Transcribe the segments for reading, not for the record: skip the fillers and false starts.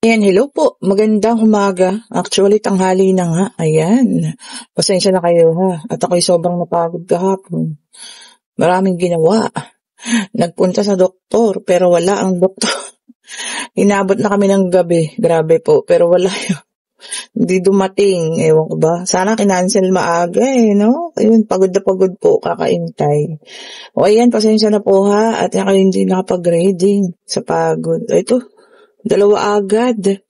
Ayan, hello po. Magandang umaga. Actually, tanghali na nga. Ayan. Pasensya na kayo ha. At ako'y sobrang napagod kahapon. Maraming ginawa. Nagpunta sa doktor, pero wala ang doktor. Inabot na kami ng gabi. Grabe po. Pero wala yun. Hindi dumating. Ewan ko ba. Sana kinancel maaga no? Ayun, pagod na pagod po. Kakaintay. O ayan, pasensya na po ha. At ako hindi nakapag-grading sa pagod. Ito, dalawa agad.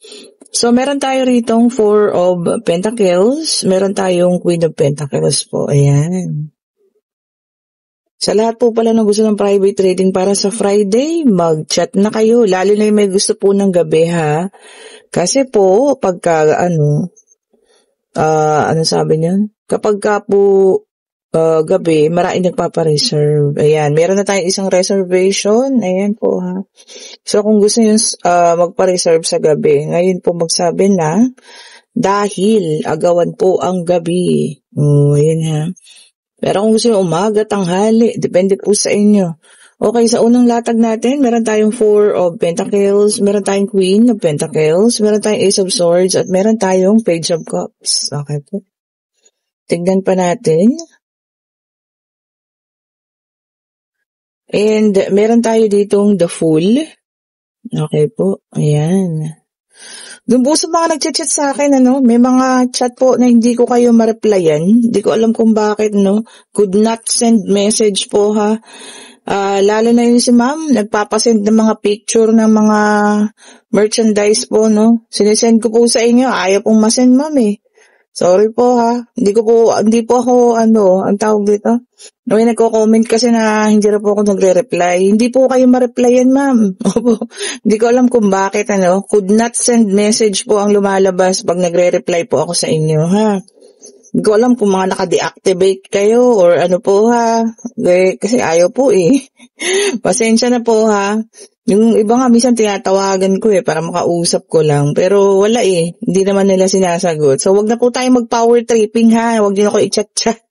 So, meron tayo ritong Four of Pentacles. Meron tayong Queen of Pentacles po. Ayan. Sa lahat po pala na gusto ng private reading para sa Friday, mag-chat na kayo. Lalo na yung may gusto po ng gabi ha. Kasi po, pagka ano sabi niyan? Kapag ka po gabi, maraming nagpapareserve. Ayan, meron na tayong isang reservation. Ayan po ha. So kung gusto nyo magpa-reserve sa gabi, ngayon po magsabi na dahil agawan po ang gabi. Ayan ha. Pero kung gusto nyo umaga, tanghali, depende po sa inyo. Okay, sa unang latag natin, meron tayong Four of Pentacles, meron tayong Queen of Pentacles, meron tayong Ace of Swords, at meron tayong Page of Cups. Okay po. Tignan pa natin. And meron tayo ditong The Fool. Okay po. Ayan. Doon po sa mga nag-chat sa akin, may mga chat po na hindi ko kayo ma-replyan. Hindi ko alam kung bakit, Could not send message po, ha. Lalo na yun si ma'am, nagpapasend ng mga picture ng mga merchandise po, Sinesend ko po sa inyo, ayaw pong masend, ma'am, Sorry po ha. Hindi po ako, ang tawag dito. May nagko-comment kasi na hindi na po ako nagre-reply. Hindi po kayo ma-replyan, ma'am. Opo. Hindi ko alam kung bakit, Could not send message po ang lumalabas pag nagre-reply po ako sa inyo, ha. Hindi ko alam kung mga naka-deactivate kayo or ano po, ha. Kasi ayaw po, Pasensya na po, ha. Yung iba nga, minsan tinatawagan ko para makausap ko lang. Pero wala hindi naman nila sinasagot. So, wag na po tayo mag-power tripping ha. Wag din ako i-chat-chat.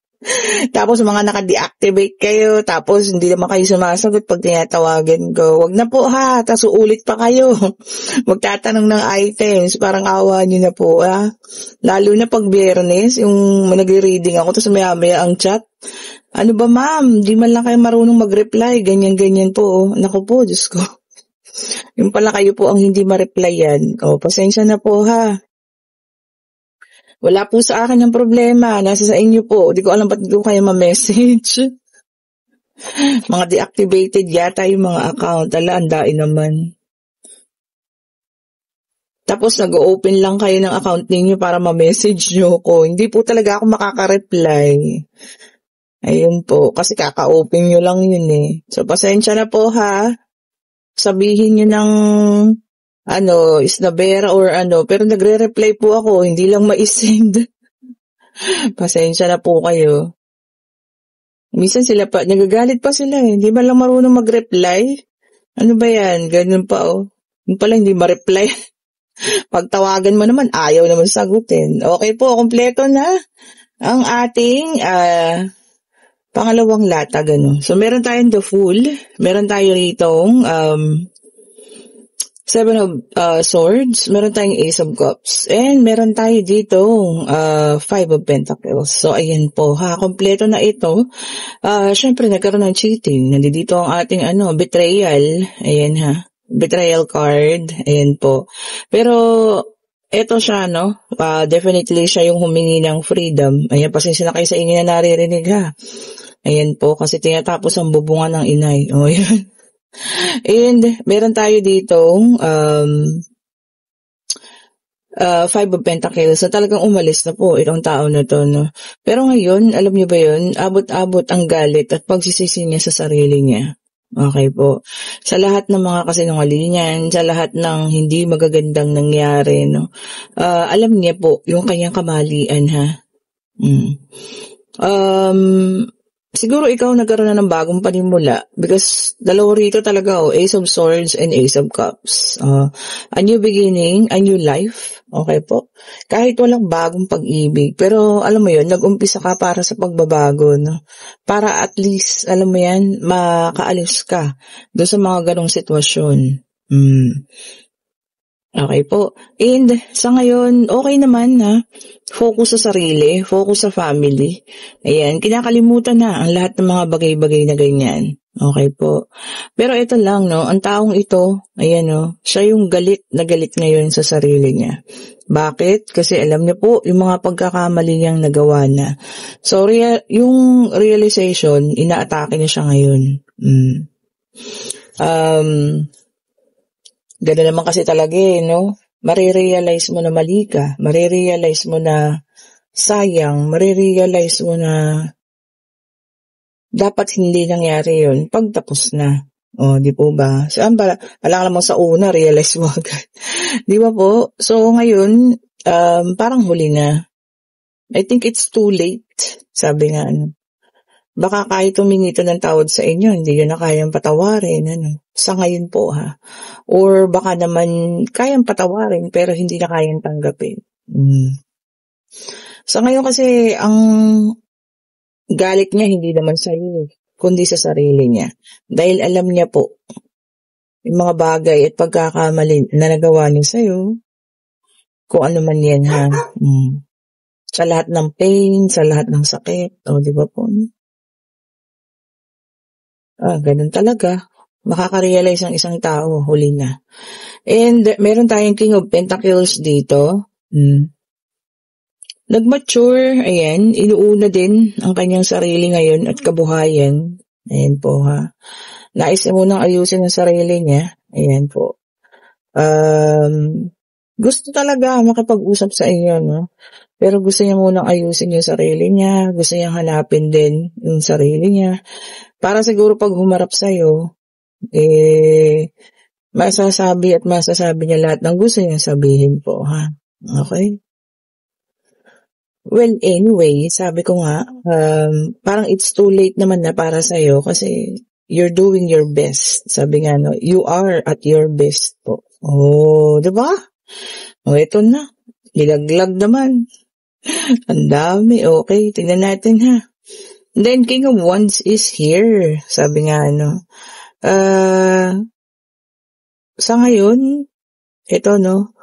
Tapos mga naka-deactivate kayo. Tapos hindi naman kayo sumasagot pag tinatawagan ko. Wag na po ha. Tapos uulit pa kayo. Magtatanong ng items. Parang awa nyo na po ha. Lalo na pag Biyernes, yung nagre-reading ako. Tapos maya-maya ang chat. Ano ba ma'am? Di man lang kayo marunong mag-reply. Ganyan-ganyan po. Naku po, Diyos ko. Yung pala kayo po ang hindi ma-replyan. Pasensya na po ha. Wala po sa akin ang problema. Nasa sa inyo po. Di ko alam ba't di ko kayo ma-message. Mga deactivated yata yung mga account. Andain naman. Tapos nag-open lang kayo ng account ninyo para ma-message nyo ko. Hindi po talaga ako makaka-reply. Ayun po. Kasi kaka-open nyo lang yun So pasensya na po ha. Sabihin nyo ng isnabera or pero nagre-reply po ako, hindi lang ma-send. Pasensya na po kayo. Minsan sila pa, nagagalit pa sila hindi ba lang marunong mag-reply? Ano ba yan? Ganun pa Yung pala hindi ma-reply. Pagtawagan mo naman, ayaw naman sagutin. Okay po, kompleto na ang ating pangalawang latag, So, meron tayong The Fool. Meron tayo ritong Seven of Swords. Meron tayong Ace of Cups. And meron tayo ditong Five of Pentacles. So, ayan po ha. Kompleto na ito. Syempre, nagkaroon ng cheating. Nandito ang ating betrayal. Ayan ha. Betrayal card. Ayan po. Pero, eto siya, definitely siya yung humingi ng freedom. Ayan, pasensya na kayo sa inyo na naririnig ha. Ayan po, kasi tinatapos ang bubungan ng inay. Ayan. And, meron tayo ditong Five of Pentacles na talagang umalis na po itong tao na to, Pero ngayon, alam niyo ba yun, abot-abot ang galit at pagsisisi niya sa sarili niya. Okay po. Sa lahat ng mga kasinungalingan, sa lahat ng hindi magagandang nangyari, alam niya po yung kanyang kamalian, ha. Siguro ikaw nagkaroon na ng bagong panimula because dalawa rito talaga Ace of Swords and Ace of Cups. A new beginning, a new life. Okay po. Kahit walang bagong pag-ibig. Pero alam mo yun, nag-umpisa ka para sa pagbabago. Para at least, alam mo yan, makaalis ka doon sa mga ganong sitwasyon. Okay po. And sa ngayon, okay naman na focus sa sarili, focus sa family. Ayan, kinakalimutan na ang lahat ng mga bagay-bagay na ganyan. Okay po. Pero ito lang, no, ang taong ito, ayan, no, siya yung galit na galit ngayon sa sarili niya. Bakit? Kasi alam niya po yung mga pagkakamali niyang nagawa na. So, yung realization, inaatake niya siya ngayon. Gano'n naman kasi talaga no? Marirealize mo na mali ka, marirealize mo na sayang, marirealize mo na dapat hindi nangyari yun pag tapos na. Di po ba? Saan ba? Alam mo sa una, realize mo agad. Di ba po? So ngayon, parang huli na. I think it's too late. Sabi nga, baka kahit humingi ito ng tawad sa inyo, hindi nyo na kayang patawarin. Sa ngayon po ha. Or baka naman kayang patawarin pero hindi na kayang tanggapin. Sa ngayon kasi ang galit niya hindi naman sa iyo, kundi sa sarili niya. Dahil alam niya po yung mga bagay at pagkakamali na nagawa niya sa iyo, kung ano man yan ha. Sa lahat ng pain, sa lahat ng sakit, di ba po? Ganun talaga. Makaka-realize ang isang tao, huli na. And meron tayong King of Pentacles dito. Nag-mature, ayan, inuuna din ang kanyang sarili ngayon at kabuhayan. Ayan po ha. Nais niya munang ayusin ang sarili niya. Ayan po. Gusto talaga makipag-usap sa inyo, no? Pero gusto niya munang ayusin yung sarili niya. Gusto niya hanapin din yung sarili niya. Para siguro pag humarap sa'yo, masasabi niya lahat ng gusto niya sabihin po, ha? Okay? Well, anyway, sabi ko nga, parang it's too late naman na para sa'yo kasi you're doing your best. Sabi nga, no, you are at your best po. Diba? Ito na. Nilaglag naman. Ang dami. Okay, tingnan natin ha. Then, King of Wands is here. Sabi nga, sa ngayon, ito, no,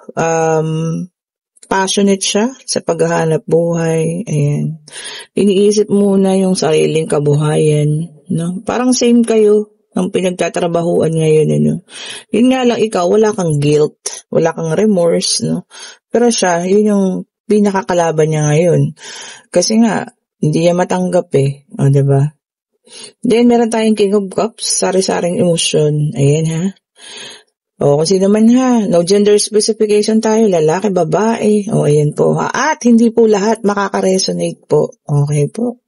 passionate siya sa paghahanap buhay. Ayan. Iniisip muna yung sariling kabuhayan, no? Parang same kayo ng pinagtatrabahuan ngayon, Yun nga lang, ikaw, wala kang guilt, wala kang remorse, no? Pero siya, yun yung pinakakalaban niya ngayon. Kasi nga, hindi niya matanggap diba? Then, meron tayong King of Cups, sari-saring emosyon. Ayan, ha? Kasi naman ha, no gender specification tayo, lalaki, babae. Ayan po ha. At hindi po lahat makaka-resonate po. Okay po.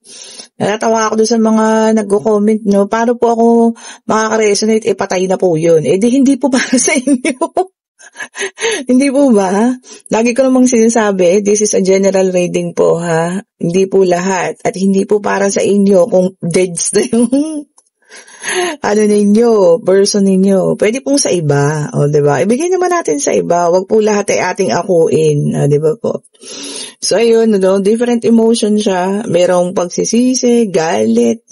Natatawa ako doon sa mga nagko-comment, no? Paano po ako makaka-resonate? Patay na po yun. Di hindi po para sa inyo. Hindi po ba? Lagi ko namang sinasabi, this is a general reading po ha. Hindi po lahat. At hindi po para sa inyo kung deads na yung ninyo, person ninyo. Pwede pong sa iba. Diba? Ibigay naman natin sa iba. Wag po lahat ay ating akuin. Diba po? So, ayun, different emotion siya. Merong pagsisisi, galit.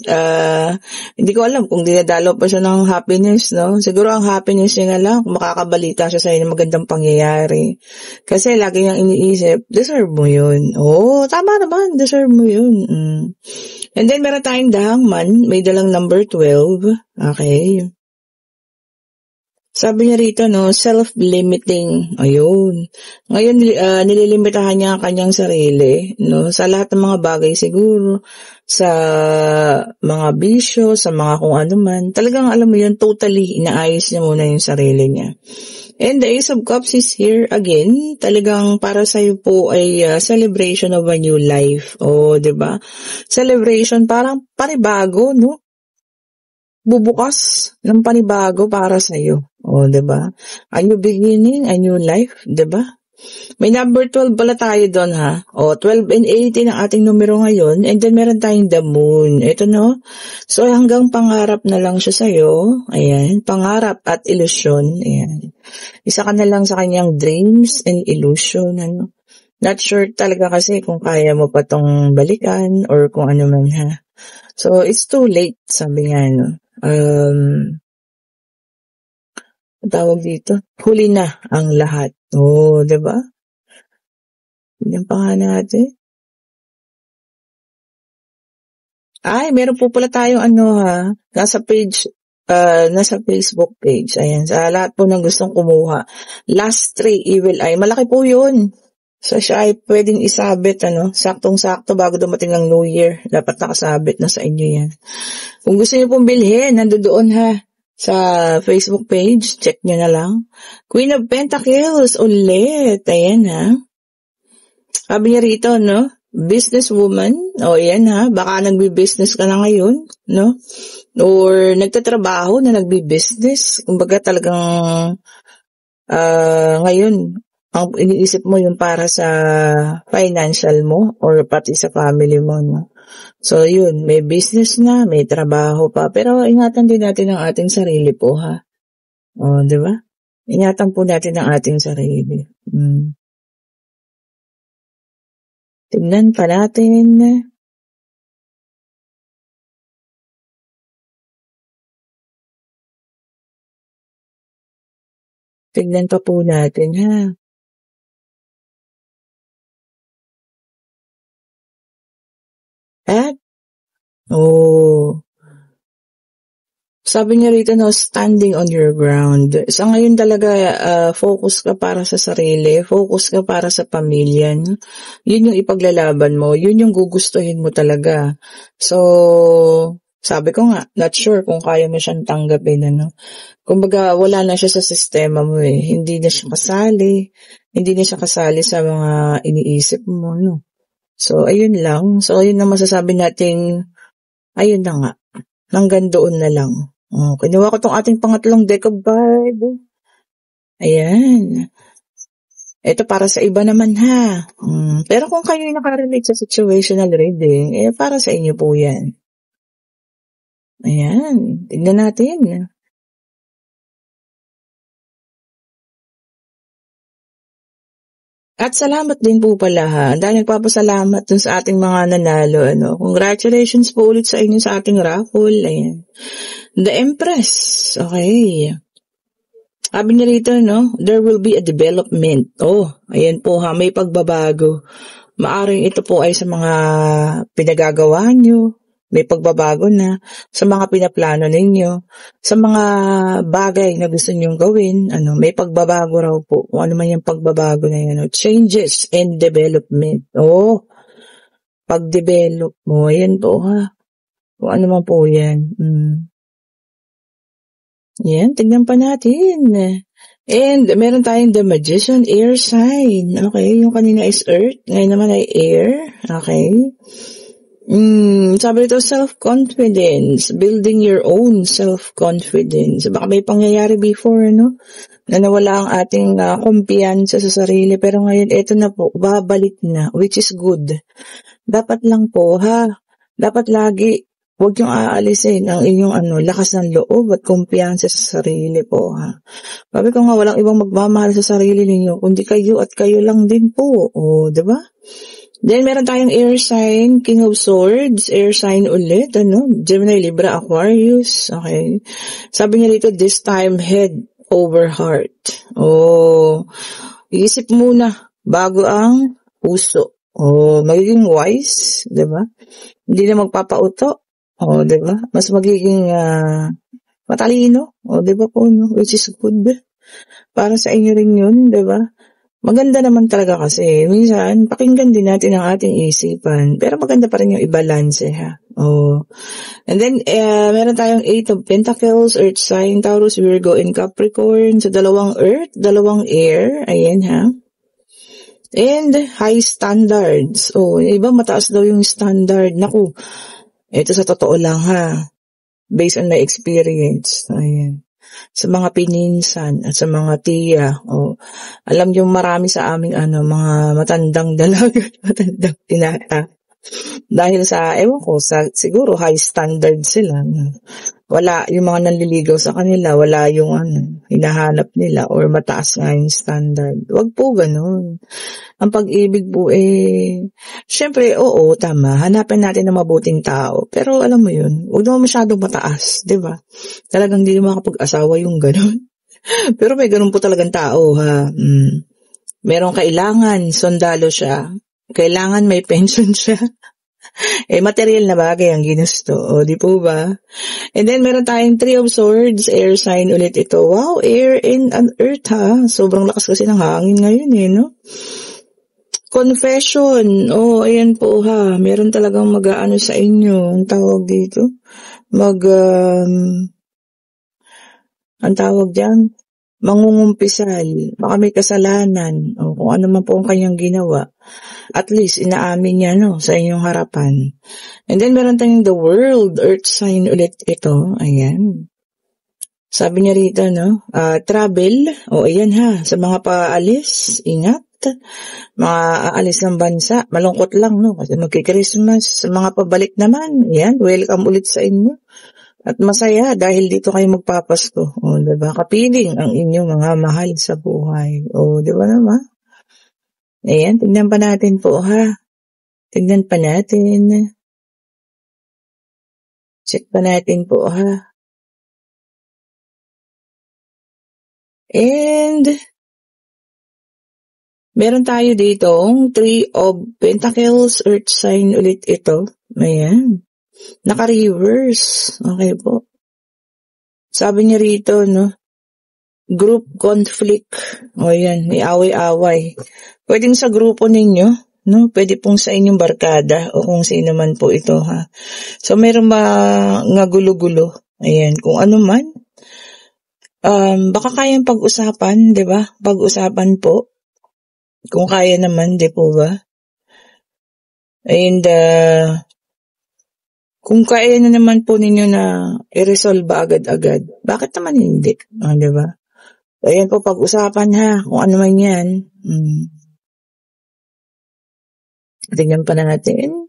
Hindi ko alam kung dinadalo pa siya ng happiness, no? Siguro ang happiness niya na lang, kung makakabalita siya sa ng magandang pangyayari. Kasi lagi niyang iniisip, deserve mo yun. Tama naman, deserve mo yun. And then, meron tayong The Hangman, may dalang number 12. Okay. Sabi niya rito, no, self-limiting. Ayun. Ngayon, nililimitahan niya ang kanyang sarili, no, sa lahat ng mga bagay siguro, sa mga bisyo, sa mga kung ano man. Talagang, alam mo yun, totally inaayos niya muna yung sarili niya. And the Ace of Cups is here again. Talagang para sa'yo po ay celebration of a new life. Diba? Celebration, parang panibago, no? Bubukas ng panibago para sa'yo. Diba? A new beginning, a new life, diba? May number 12 pala tayo doon ha. 12 and 18 ang ating numero ngayon. And then meron tayong the moon. Ito no. So hanggang pangarap na lang siya sa'yo. Ayan. Pangarap at illusion. Ayan. Isa ka na lang sa kanyang dreams and illusion. Not sure talaga kasi kung kaya mo pa tong balikan or kung ano man ha. So it's too late, sabi nga ang tawag dito, huli na ang lahat. Oh, 'di ba? Tignan pa nga natin. Ay, meron po pala tayong nasa nasa Facebook page. Ayan, sa lahat po ng gustong kumuha. Last 3 Evil Eye. Malaki po yun. So, siya ay pwedeng isabit, saktong-sakto bago dumating ng New Year. Dapat nakasabit na sa inyo yan. Kung gusto niyo pong bilhin, nandoon ha. Sa Facebook page, check nyo na lang. Queen of Pentacles, ulit. Ayan ha. Sabi niya rito, businesswoman. O, ayan ha. Baka nagbi-business ka na ngayon, or nagtatrabaho na nagbi-business. Kumbaga talagang ngayon, ang iniisip mo yun para sa financial mo or pati sa family mo, So, yun, may business na, may trabaho pa. Pero ingatan din natin ang ating sarili po, ha? O, di ba? Ingatan po natin ang ating sarili. Tingnan pa natin. Tignan pa po natin, ha? At, sabi niya rito, standing on your ground. Sa ngayon talaga, focus ka para sa sarili, focus ka para sa pamilya. Yun yung ipaglalaban mo, yun yung gugustuhin mo talaga. So, sabi ko nga, not sure kung kaya mo siyang tanggapin, Kumbaga, wala na siya sa sistema mo eh. Hindi na siya kasali sa mga iniisip mo, So, ayun lang. So, ayun na masasabi nating, ayun na nga. Hanggang doon na lang. Kinuha ko tong ating pangatlong deck of card. Ayan. Ito para sa iba naman ha. Pero kung kayo yung nakarelate sa situational reading, para sa inyo po yan. Ayan. Tignan natin. At salamat din po pala ha. Dahil nagpapasalamat dun sa ating mga nanalo. Congratulations po ulit sa inyo sa ating raffle. Ayan. The Empress. Okay. Sabi niya rito, there will be a development. Ayan po ha. May pagbabago. Maaring ito po ay sa mga pinagagawa nyo. May pagbabago na sa mga pinaplano ninyo, sa mga bagay na gusto nyong gawin, may pagbabago raw po. Kung ano man yung pagbabago na yan, changes and development. Pag-develop mo, ayan po ha. Kung ano man po yan. Yan, tignan pa natin. And meron tayong the Magician, air sign. Okay, yung kanina is earth, ngayon naman ay air. Okay. Sabi ito, self-confidence, building your own self-confidence. Baka may pangyayari before, na nawala ang ating kumpiyansa sa sarili, pero ngayon, eto na po, babalik na, which is good. Dapat lang po, dapat lagi, huwag yung aalisin ang inyong lakas ng loob at kumpiyansa sa sarili po, Sabi ko nga, walang ibang magmamahal sa sarili ninyo, kundi kayo at kayo lang din po, diba? Then, meron tayong air sign, King of Swords, air sign ulit, Gemini, Libra, Aquarius, okay. Sabi niya dito, this time, head over heart. Iisip muna, bago ang puso. Magiging wise, diba? Hindi na magpapauto, diba? Mas magiging matalino, diba po, which is good. Para sa inyo rin yun, diba? Maganda naman talaga kasi, minsan, pakinggan din natin ang ating isipan, pero maganda pa rin yung i-balance, And then, meron tayong 8 of Pentacles, Earth sign, Taurus, Virgo, and Capricorn, so dalawang Earth, dalawang Air, ayan And, high standards, iba mataas daw yung standard, naku, ito sa totoo lang based on my experience, ayan. Sa mga pininsan at sa mga tiya. Alam niyo marami sa aming mga matandang dalaga, matandang tinata. Dahil sa, ewan ko, siguro high standard sila. Wala yung mga nanliligaw sa kanila, wala yung hinahanap nila or mataas nga yung standard. Wag po ganun. Ang pag-ibig po syempre, oo, tama. Hanapin natin ng mabuting tao. Pero alam mo yun, wag naman masyadong mataas, di ba? Talagang hindi makapag-asawa yung ganun. Pero may ganun po talagang tao, ha. Merong kailangan, sundalo siya. Kailangan may pension siya. Material na bagay ang ginusto. O, di po ba? And then, meron tayong Three of Swords, air sign ulit ito. Wow, air and earth, ha. Sobrang lakas kasi ng hangin ngayon, no? Confession. Oh, ayan po, ha. Meron talagang mag-aano sa inyo. Ang tawag dito? Ang tawag diyan? Mangungumpisal. Baka may kasalanan. O, kung ano man po ang kanyang ginawa. At least, inaamin niya, no, sa inyong harapan. And then, meron tayong the world, earth sign ulit ito. Ayan. Sabi niya rito, no, travel. O, ayan ha, sa mga paalis, ingat. Mga aalis ng bansa, malungkot lang, no, kasi magki-Christmas. Sa mga pabalik naman, ayan, welcome ulit sa inyo. At masaya dahil dito kayo magpapasko. O, diba? Kapiling ang inyong mga mahal sa buhay. O, diba naman? Ayan, tignan pa natin po, ha. Tignan pa natin. Check pa natin po, ha. And, meron tayo ditong Three of Pentacles, Earth sign ulit ito. Ayan. Naka-reverse. Okay po. Sabi niya rito, no, group conflict. O yan, may away-away. Pwedeng sa grupo ninyo, no? Pwede pong sa inyong barkada o kung sino man po ito, ha. So, meron mga gulo-gulo. Ayan, kung ano man. Baka kayang pag-usapan, di ba? Pag-usapan po. Kung kaya naman, di po ba? And, kung kaya na naman po ninyo na i-resolve agad-agad, bakit naman hindi? Di ba? Ayan po, pag-usapan ha, kung ano man yan. Tingnan pa natin.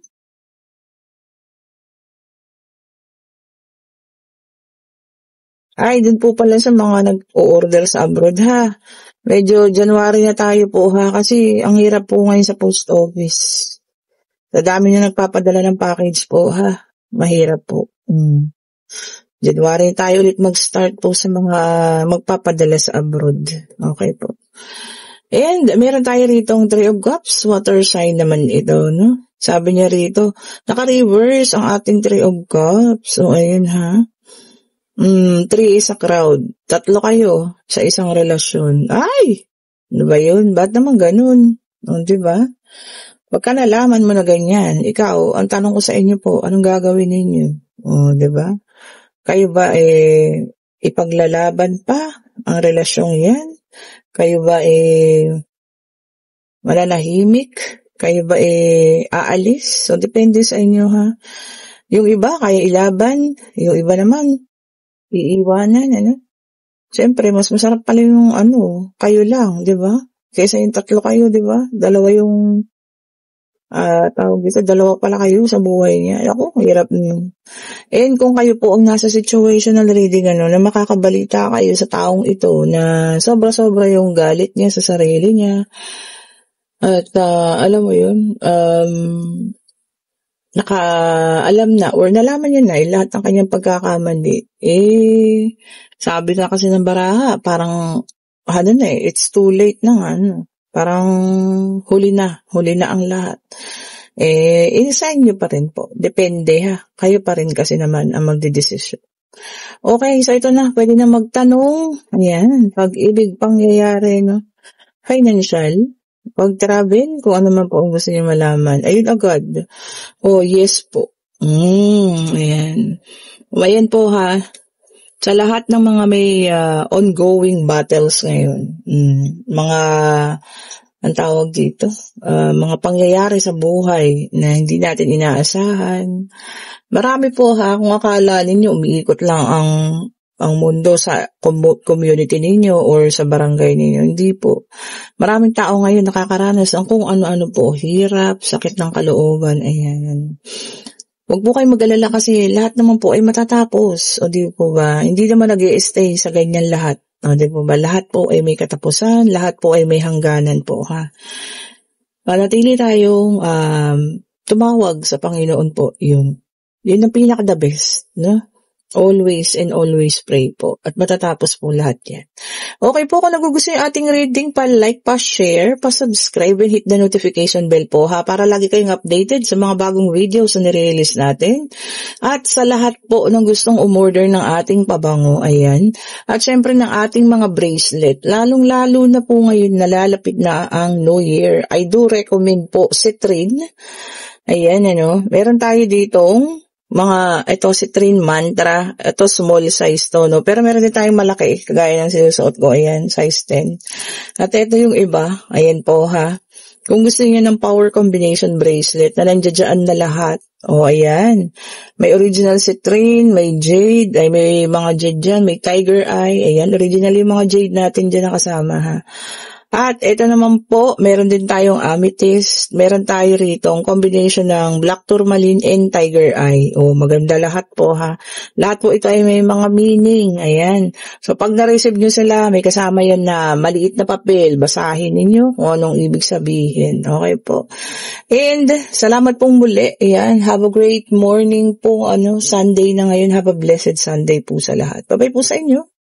Ay, dun po pala sa mga nag-o-order sa abroad ha. Medyo January na tayo po ha, kasi ang hirap po ngayon sa post office. Sa dami na nagpapadala ng package po ha. Mahirap po. January tayo ulit mag-start po sa mga magpapadala sa abroad. Okay po. And meron tayo ritong Three of Cups, water sign naman ito, no? Sabi niya rito, naka-reverse ang ating Three of Cups. So, ayun ha. 3 is a crowd. 3 kayo sa isang relasyon. Ay! Ano ba yun? Ba't naman ganun? O, diba? Pagka nalaman mo na ganyan, ikaw, ang tanong ko sa inyo po, anong gagawin ninyo? O, diba? Kayo ba ipaglalaban pa ang relasyong yan? Kayo ba mananahimik? Kayo ba aalis? So, depende sa inyo ha. Yung iba, kaya ilaban. Yung iba naman, iiwanan, ano? Siyempre, mas masarap pala yung kayo lang, di ba? Kaysa yung 3 kayo, di ba? 2 yung, tawag dito, 2 pala kayo sa buhay niya. Ako, hirap nun. And kung kayo po ang nasa situational reading, na makakabalita kayo sa taong ito na sobra-sobra yung galit niya sa sarili niya. At, alam mo yun, alam na or nalaman niya na lahat ng kanyang pagkakamali. Sabi na kasi ng baraha, parang it's too late na nga. Parang huli na ang lahat. I-sign nyo pa rin po. Depende ha. Kayo pa rin kasi naman ang magdidesisyon. Okay, so ito na. Pwede na magtanong. Ayan, pag-ibig pangyayari, no? Financial. Pag-travel, kung ano man po ang gusto niyo malaman. Ayun agad. Oh, yes po. Ayan. Ayan po ha. Sa lahat ng mga may ongoing battles ngayon, mga, ang tawag dito, mga pangyayari sa buhay na hindi natin inaasahan. Marami po ha, kung akala ninyo umiikot lang ang mundo sa community ninyo or sa barangay ninyo. Hindi po. Maraming tao ngayon nakakaranas ng kung ano-ano po, hirap, sakit ng kalooban, ayan. Huwag po kayo mag-alala kasi lahat naman po ay matatapos. O di po ba? Hindi naman nag-i-stay sa ganyan lahat. O di po ba? Lahat po ay may katapusan, lahat po ay may hangganan po ha. Manatili tayong tumawag sa Panginoon po. Yun ang pinaka-the best, no? Always and always pray po. At matatapos po lahat yan. Okay po, kung nagugustuhan yung ating reading, pa-like, pa-share, pa-subscribe, and hit the notification bell po ha, para lagi kayong updated sa mga bagong videos na nire-release natin. At sa lahat po ng gustong umorder ng ating pabango, ayan. At syempre ng ating mga bracelet, lalong-lalo na po ngayon nalalapit na ang New Year. I do recommend po Citrine. Ayan, meron tayo ditong ito Citrine Mantra, ito small size to, no? Pero meron din tayong malaki, kagaya ng sinusuot ko, ayan, size 10. At ito yung iba, ayan po ha. Kung gusto niyo ng power combination bracelet na nandiyan na lahat, ayan. May original citrine, may jade, may mga jade dyan, may tiger eye, ayan, original yung mga jade natin dyan nakasama ha. At ito naman po, meron din tayong amethyst, meron tayo rito ang combination ng black tourmaline and tiger eye. Maganda lahat po ha. Lahat po ito ay may mga meaning, ayan. So pag na-receive nyo sila, may kasama yan na maliit na papel, basahin ninyo kung anong ibig sabihin. Okay po. And salamat pong muli, ayan. Have a great morning po, Sunday na ngayon. Have a blessed Sunday po sa lahat. Bye-bye po sa inyo.